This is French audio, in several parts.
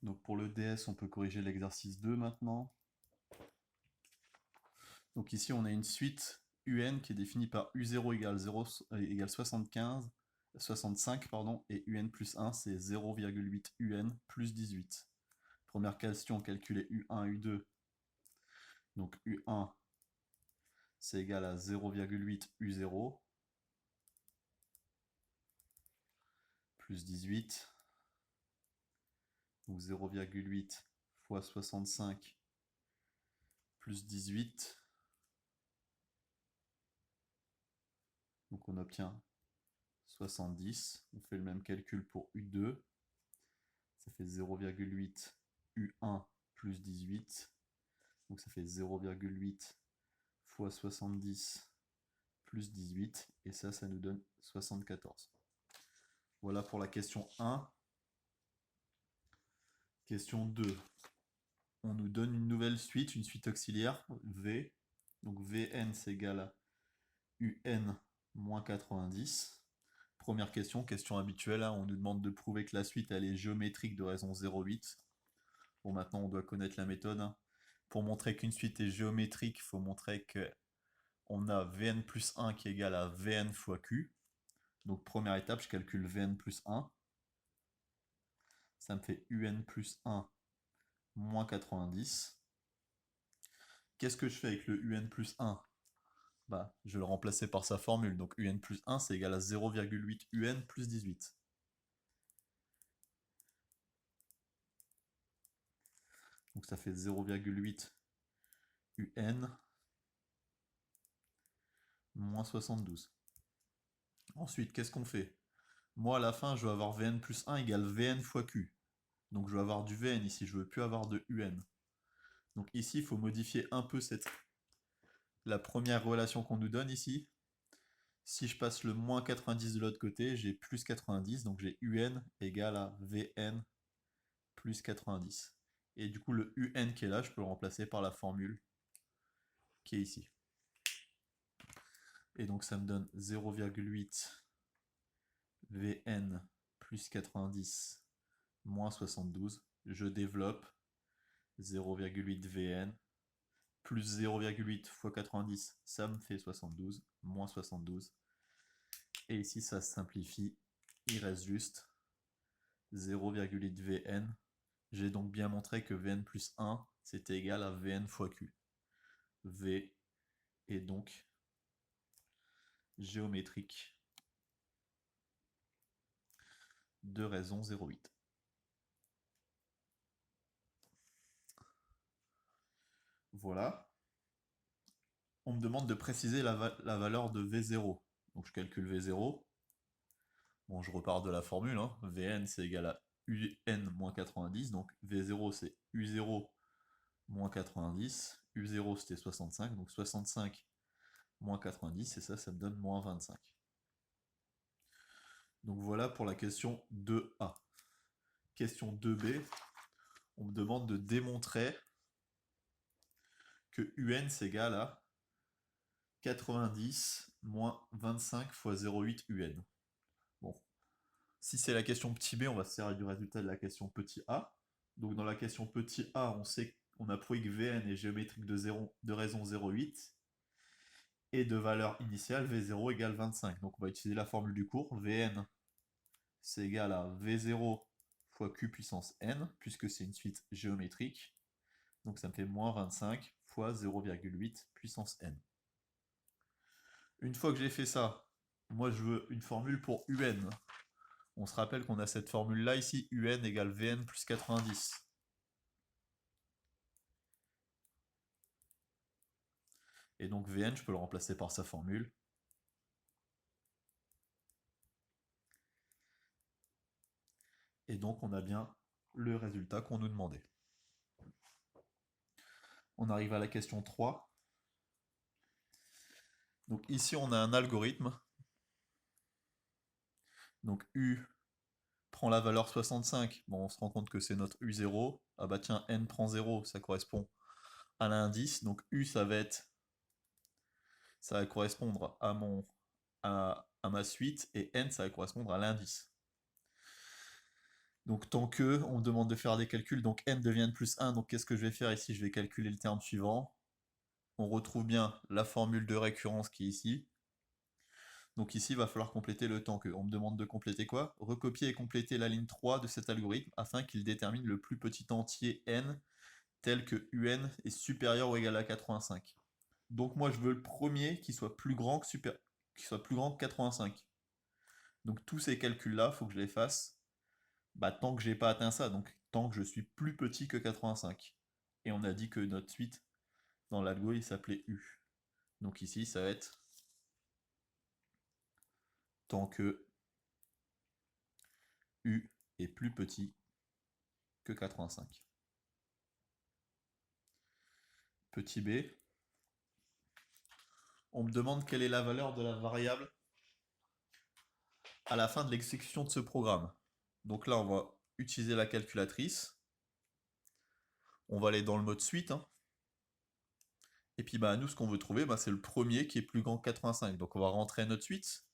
Donc pour le DS, on peut corriger l'exercice 2 maintenant. Donc ici, on a une suite UN qui est définie par U0 égale 0 égale 65 pardon, et UN plus 1, c'est 0,8 UN plus 18. Première question, calculer U1, U2. Donc U1, c'est égal à 0,8 U0 plus 18. Donc 0,8 fois 65 plus 18. Donc on obtient 70. On fait le même calcul pour U2. Ça fait 0,8 U1 plus 18. Donc ça fait 0,8 fois 70 plus 18. Et ça nous donne 74. Voilà pour la question 1. Question 2. On nous donne une nouvelle suite, une suite auxiliaire, V. Donc Vn c'est égal à Un moins 90. Première question, question habituelle, hein, on nous demande de prouver que la suite elle est géométrique de raison 0,8. Bon, maintenant on doit connaître la méthode, hein. Pour montrer qu'une suite est géométrique, il faut montrer que on a Vn plus 1 qui est égal à Vn fois Q. Donc première étape, je calcule Vn plus 1. Ça me fait Un plus 1 moins 90. Qu'est-ce que je fais avec le Un plus 1? Bah, je vais le remplacer par sa formule. Donc Un plus 1, c'est égal à 0,8 Un plus 18. Donc ça fait 0,8 Un moins 72. Ensuite, qu'est-ce qu'on fait? Moi, à la fin, je vais avoir Vn plus 1 égale Vn fois Q. Donc je vais avoir du Vn ici, je ne veux plus avoir de Un. Donc ici, il faut modifier un peu la première relation qu'on nous donne ici. Si je passe le moins 90 de l'autre côté, j'ai plus 90, donc j'ai Un égale à Vn plus 90. Et du coup, le Un qui est là, je peux le remplacer par la formule qui est ici. Et donc ça me donne 0,8 Vn plus 90 moins 72. Je développe 0,8 Vn plus 0,8 fois 90, ça me fait 72, moins 72. Et ici, ça se simplifie. Il reste juste 0,8 Vn. J'ai donc bien montré que Vn plus 1, c'était égal à Vn fois Q. V est donc géométrique de raison 0,8. Voilà. On me demande de préciser la valeur de V0. Donc je calcule V0. Bon, je repars de la formule, hein. Vn c'est égal à Un moins 90. Donc V0 c'est U0 moins 90. U0 c'était 65. Donc 65 moins 90. Et ça me donne moins 25. Donc voilà pour la question 2A. Question 2B. On me demande de démontrer que Un c'est égal à 90 moins 25 fois 0,8 UN. Bon, si c'est la question petit b, on va se servir du résultat de la question petit a. Donc dans la question petit a, on sait qu'on a prouvé que Vn est géométrique de raison 0,8 et de valeur initiale V0 égale 25. Donc on va utiliser la formule du cours. Vn c'est égal à V0 fois Q puissance n, puisque c'est une suite géométrique. Donc ça me fait moins 25 fois 0,8 puissance n. Une fois que j'ai fait ça, moi je veux une formule pour Un. On se rappelle qu'on a cette formule-là ici, Un égale Vn plus 90. Et donc Vn, je peux le remplacer par sa formule. Et donc on a bien le résultat qu'on nous demandait. On arrive à la question 3. Donc ici on a un algorithme. Donc U prend la valeur 65. Bon, on se rend compte que c'est notre U0. Ah bah tiens, N prend 0, ça correspond à l'indice. Donc U, ça va correspondre à ma suite, et N, ça va correspondre à l'indice. Donc tant que, on me demande de faire des calculs, donc n devient n plus 1, donc qu'est-ce que je vais faire ici? Je vais calculer le terme suivant. On retrouve bien la formule de récurrence qui est ici. Donc ici, il va falloir compléter le temps que. On me demande de compléter quoi? Recopier et compléter la ligne 3 de cet algorithme afin qu'il détermine le plus petit entier n tel que un est supérieur ou égal à 85. Donc moi, je veux le premier qui soit plus grand que, qui soit plus grand que 85. Donc tous ces calculs-là, il faut que je les fasse tant que j'ai pas atteint ça, donc tant que je suis plus petit que 85. Et on a dit que notre suite dans l'algo, il s'appelait U. Donc ici, ça va être tant que U est plus petit que 85. Petit b, on me demande quelle est la valeur de la variable à la fin de l'exécution de ce programme. Donc là, on va utiliser la calculatrice. On va aller dans le mode suite. Et puis nous, ce qu'on veut trouver, c'est le premier qui est plus grand que 85. Donc on va rentrer notre suite.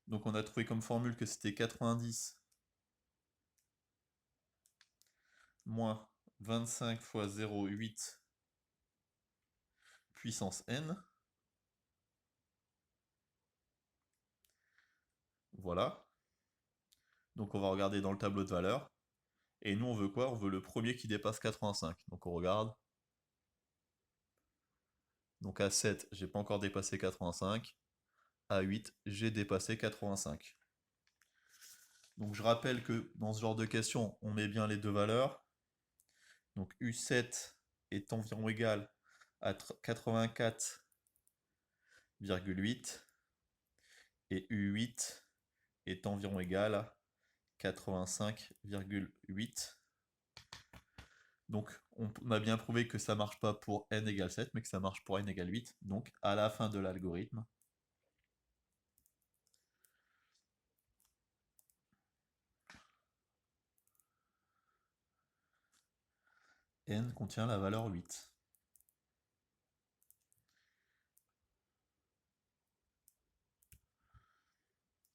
Donc on a trouvé comme formule que c'était 90 moins 25 fois 0,8 puissance n. Voilà. Donc on va regarder dans le tableau de valeurs. Et nous, on veut quoi? On veut le premier qui dépasse 85. Donc on regarde. Donc à 7, j'ai pas encore dépassé 85. À 8, j'ai dépassé 85. Donc je rappelle que dans ce genre de question, on met bien les deux valeurs. Donc U7 est environ égal à 84,8 et U8 est environ égal à 85,8. Donc on a bien prouvé que ça marche pas pour n égale 7, mais que ça marche pour n égale 8. Donc à la fin de l'algorithme, n contient la valeur 8.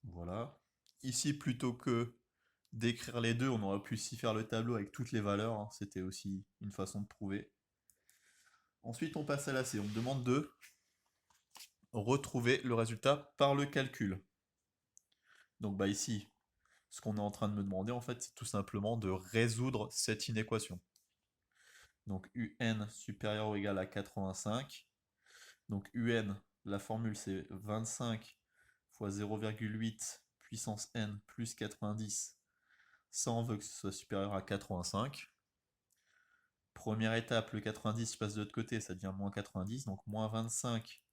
Voilà. Ici, plutôt que d'écrire les deux, on aurait pu aussi faire le tableau avec toutes les valeurs. C'était aussi une façon de prouver. Ensuite, on passe à la C. On me demande de retrouver le résultat par le calcul. Donc ici, ce qu'on est en train de me demander, en fait, c'est tout simplement de résoudre cette inéquation. Donc un supérieur ou égal à 85. Donc un, la formule c'est 25 fois 0,8 puissance n plus 90. Ça, on veut que ce soit supérieur à 85. Première étape, le 90, je passe de l'autre côté, ça devient moins 90. Donc moins 25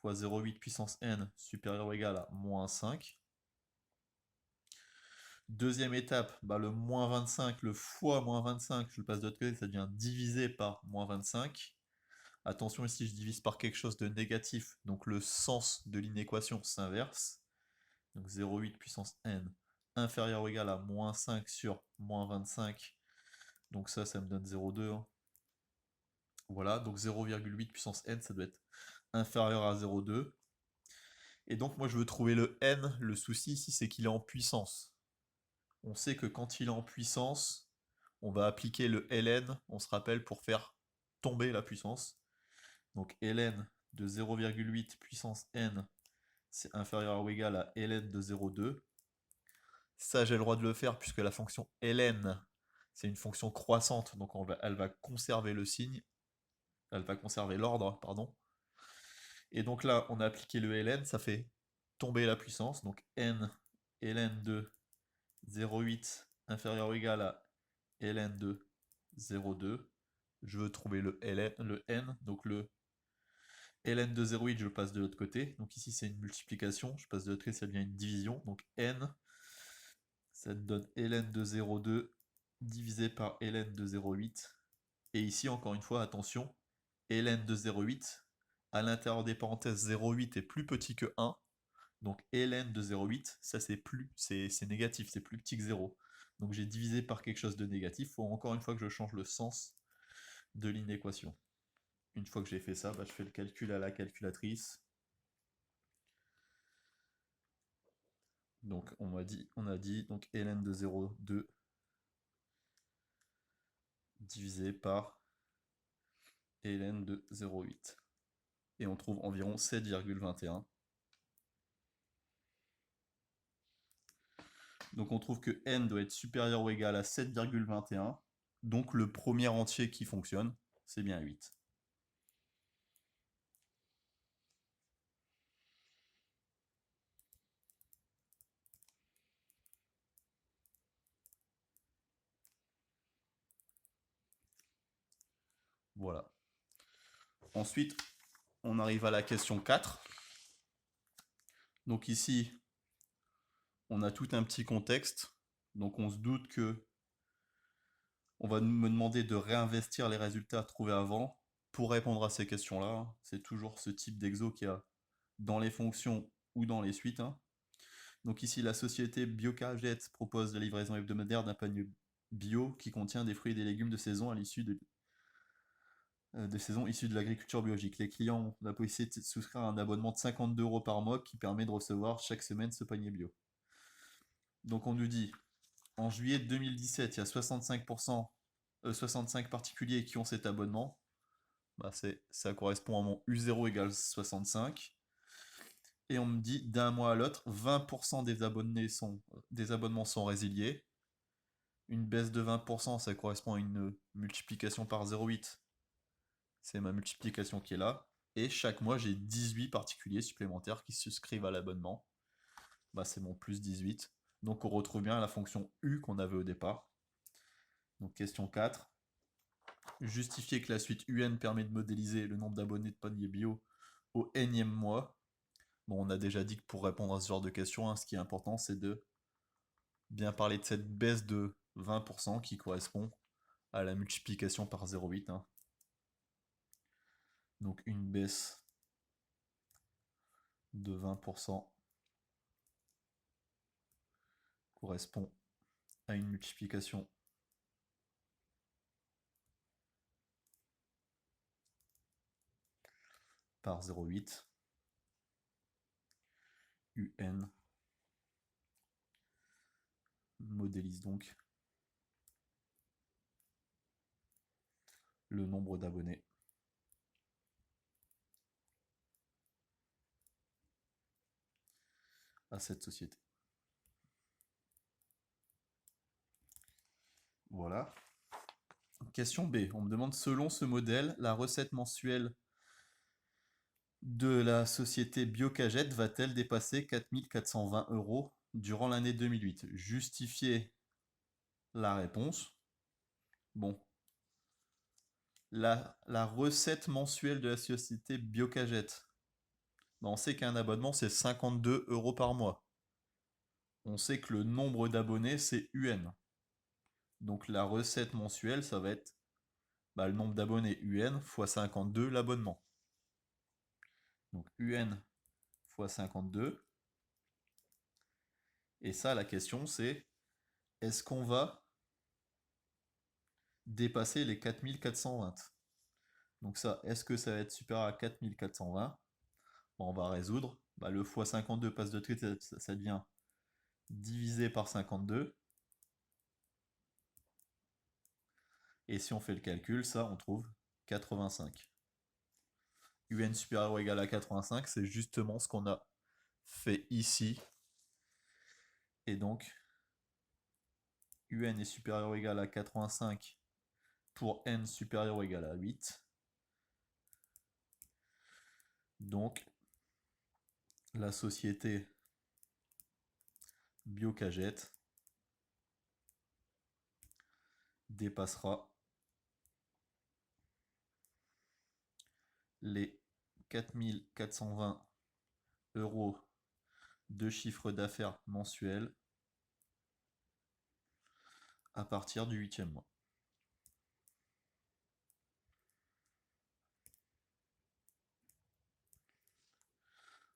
fois 0,8 puissance n supérieur ou égal à moins 5. Deuxième étape, le moins 25, le fois moins 25, je le passe de l'autre côté, ça devient divisé par moins 25. Attention ici, je divise par quelque chose de négatif, donc le sens de l'inéquation s'inverse. Donc 0,8 puissance n inférieur ou égal à moins 5 sur moins 25. Donc ça me donne 0,2. Voilà, donc 0,8 puissance n, ça doit être inférieur à 0,2. Et donc moi je veux trouver le n. Le souci ici, c'est qu'il est en puissance. On sait que quand il est en puissance, on va appliquer le ln, on se rappelle, pour faire tomber la puissance. Donc ln de 0,8 puissance n, c'est inférieur ou égal à ln de 0,2. Ça, j'ai le droit de le faire puisque la fonction ln, c'est une fonction croissante, donc elle va conserver le signe, elle va conserver l'ordre, pardon. Et donc là, on a appliqué le ln, ça fait tomber la puissance, donc n ln de 0,8 inférieur ou égal à ln de 0,2. Je veux trouver le n, donc le ln de 0,8, je le passe de l'autre côté. Donc ici, c'est une multiplication, je passe de l'autre côté, ça devient une division. Donc n, ça te donne ln de 0,2 divisé par ln de 0,8. Et ici, encore une fois, attention, ln de 0,8, à l'intérieur des parenthèses, 0,8 est plus petit que 1. Donc ln de 0,8, ça c'est négatif, c'est plus petit que 0. Donc j'ai divisé par quelque chose de négatif. Il faut encore une fois que je change le sens de l'inéquation. Une fois que j'ai fait ça, je fais le calcul à la calculatrice. Donc on a dit donc ln de 0,2 divisé par ln de 0,8. Et on trouve environ 7,21. Donc on trouve que n doit être supérieur ou égal à 7,21. Donc le premier entier qui fonctionne, c'est bien 8. Voilà. Ensuite, on arrive à la question 4. Donc ici, on a tout un petit contexte. Donc on se doute que on va me demander de réinvestir les résultats trouvés avant pour répondre à ces questions-là. C'est toujours ce type d'exo qu'il y a dans les fonctions ou dans les suites. Donc ici, la société Biocarget propose la livraison hebdomadaire d'un panier bio qui contient des fruits et des légumes de saison à l'issue des saisons issues de l'agriculture biologique. Les clients ont la possibilité de souscrire à un abonnement de 52 € par mois qui permet de recevoir chaque semaine ce panier bio. Donc on nous dit, en juillet 2017, il y a 65%, 65 particuliers qui ont cet abonnement. Bah ça correspond à mon U0 égale 65. Et on me dit, d'un mois à l'autre, 20% des abonnements sont résiliés. Une baisse de 20%, ça correspond à une multiplication par 0,8. C'est ma multiplication qui est là. Et chaque mois, j'ai 18 particuliers supplémentaires qui souscrivent à l'abonnement. Bah, c'est mon plus 18. Donc on retrouve bien la fonction U qu'on avait au départ. Donc question 4. Justifier que la suite UN permet de modéliser le nombre d'abonnés de panier bio au nème mois. Bon, on a déjà dit que pour répondre à ce genre de questions, ce qui est important, c'est de bien parler de cette baisse de 20% qui correspond à la multiplication par 0,8. Donc une baisse de 20% correspond à une multiplication par 0,8. UN modélise donc le nombre d'abonnés à cette société. Voilà. Question B. On me demande, selon ce modèle, la recette mensuelle de la société Biocaget va-t-elle dépasser 4 420 € durant l'année 2008? Justifier la réponse. Bon. La recette mensuelle de la société Biocaget. On sait qu'un abonnement, c'est 52 € par mois. On sait que le nombre d'abonnés, c'est UN. Donc la recette mensuelle, ça va être le nombre d'abonnés UN fois 52 l'abonnement. Donc UN fois 52. Et ça, la question, c'est est-ce qu'on va dépasser les 4420? Donc ça, est-ce que ça va être supérieur à 4420? Bon, on va résoudre. Le fois 52 passe de trait, ça devient divisé par 52. Et si on fait le calcul, ça, on trouve 85. UN supérieur ou égal à 85, c'est justement ce qu'on a fait ici. Et donc, UN est supérieur ou égal à 85 pour N supérieur ou égal à 8. Donc, la société Biocaget dépassera les 4420 € de chiffre d'affaires mensuel à partir du 8e mois.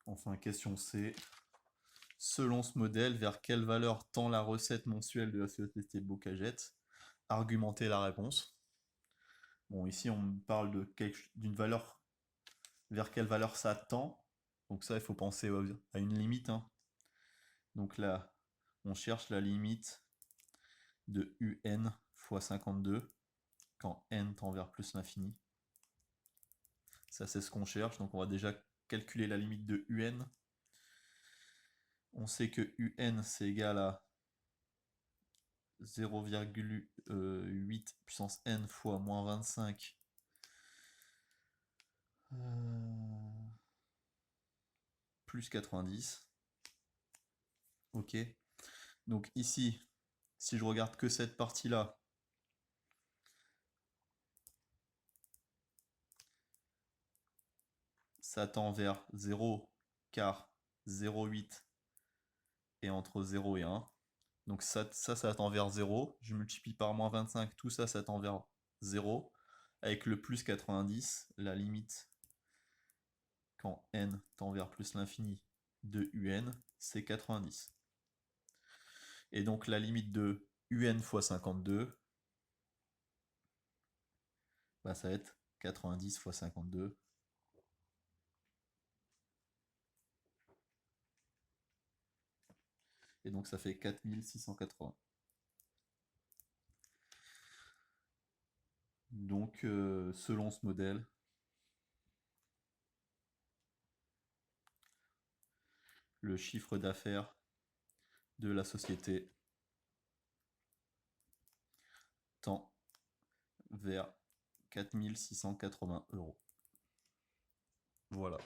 Enfin, question C. Selon ce modèle, vers quelle valeur tend la recette mensuelle de la société Biocaget? Argumenter la réponse. Bon, ici, on parle d'une valeur, vers quelle valeur ça tend. Donc ça, il faut penser à une limite. Donc là, on cherche la limite de UN fois 52. quand n tend vers plus l'infini. Ça, c'est ce qu'on cherche. Donc, on va déjà calculer la limite de un. On sait que un, c'est égal à 0,8 puissance n fois moins 25 plus 90. Ok. Donc ici, si je regarde que cette partie-là, ça tend vers 0, car 0,8 est entre 0 et 1. Donc ça tend vers 0. Je multiplie par moins 25, tout ça, ça tend vers 0. Avec le plus 90, la limite quand n tend vers plus l'infini de un, c'est 90. Et donc la limite de un fois 52, bah, ça va être 90 fois 52. Et donc ça fait 4680. Donc selon ce modèle, le chiffre d'affaires de la société tend vers 4680 €. Voilà.